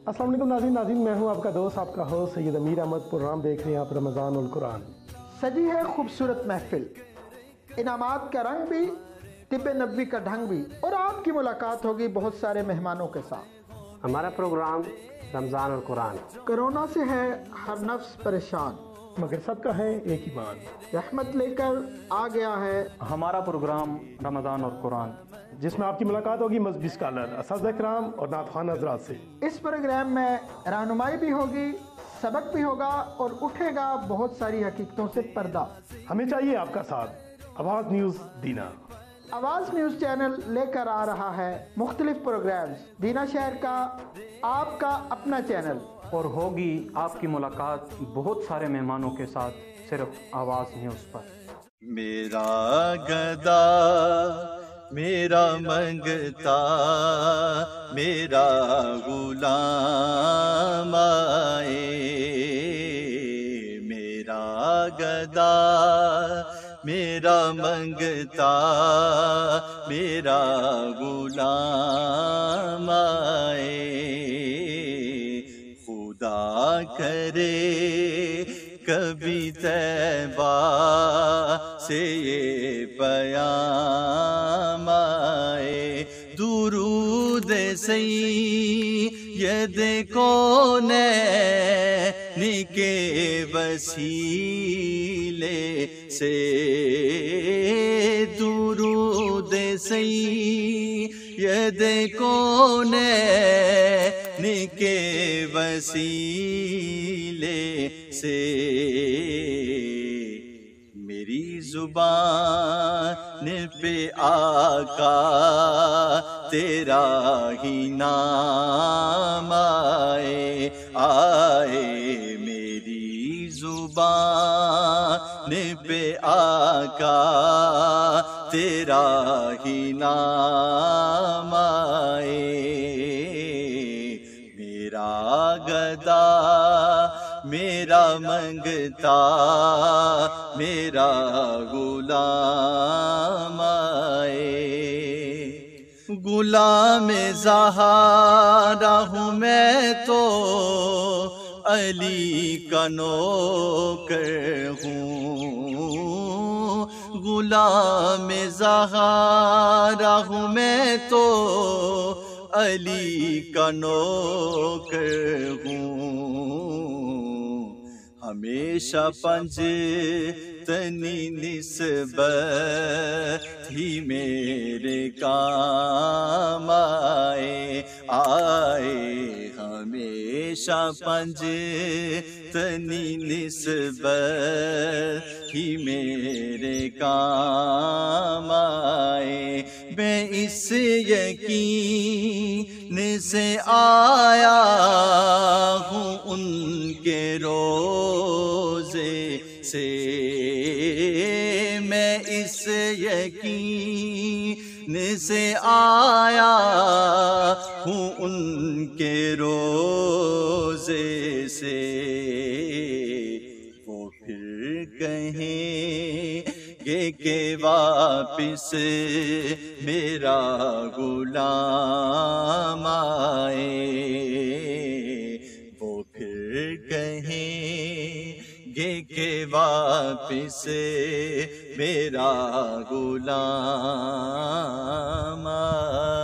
अस्सलाम वालेकुम नाज़रीन, मैं हूं आपका दोस्त, आपका होस्ट सैयद अमीर अहमद। प्रोग्राम देख रहे हैं आप रमज़ान उल कुरान। सजी है खूबसूरत महफिल, इनामात का रंग भी, तिब्बे नबवी का ढंग भी, और आपकी मुलाकात होगी बहुत सारे मेहमानों के साथ। हमारा प्रोग्राम रमज़ान और कुरान। कोरोना से है हर नफ्स परेशान, मगर सबका है एक ईमान। रहमत लेकर आ गया है हमारा प्रोग्राम रमज़ान और कुरान, जिसमें आपकी मुलाकात होगी मज़हबी स्कॉलर, असातिज़ा इकराम और नातख़्वान हज़रात से। इस प्रोग्राम में रहनुमाई भी होगी, सबक भी होगा और उठेगा बहुत सारी हकीकतों से पर्दा। हमें चाहिए आपका साथ। आवाज़ न्यूज़ दीना। आवाज़ न्यूज़ चैनल लेकर आ रहा है मुख्तलिफ प्रोग्राम्स। दीना शहर का आपका अपना चैनल, और होगी आपकी मुलाकात बहुत सारे मेहमानों के साथ सिर्फ आवाज़ न्यूज़ पर। मेरा गदा मेरा मंगता मेरा गुलाम आए, मेरा गदा मेरा मंगता मेरा गुलाम आए। खुदा करे कभी तैबा से ये पैगाम आए, दुरूद सैयद कौनैन के वसीले से, दुरूद सैयद कौनैन के वसीले से। मेरी जुबान पे आका तेरा ही नाम आए, आए मेरी जुबान पे आका तेरा ही नाम आए। मेरा गदा मेरा मंगता मेरा गुलाम आए। गुलाम ज़हरा हूँ मैं तो अली का नौकर हूँ, गुलाम ज़हरा हूँ मैं तो अली का नौकर हूँ। हमेशा पंज तनी निस्बत ही मेरे काम आए, आए हमेशा पंज तनी निस्बत ही मेरे काम आए। मैं इस यकीन से आया हूँ उनके रोज़े से, मैं इस यकीन से आया हूँ उनके रोज़े से। वो फिर कहेंगे कि वापिस मेरा गुलाम आए, वो फिर कहेंगे कि वापिस मेरा गुलाम आए।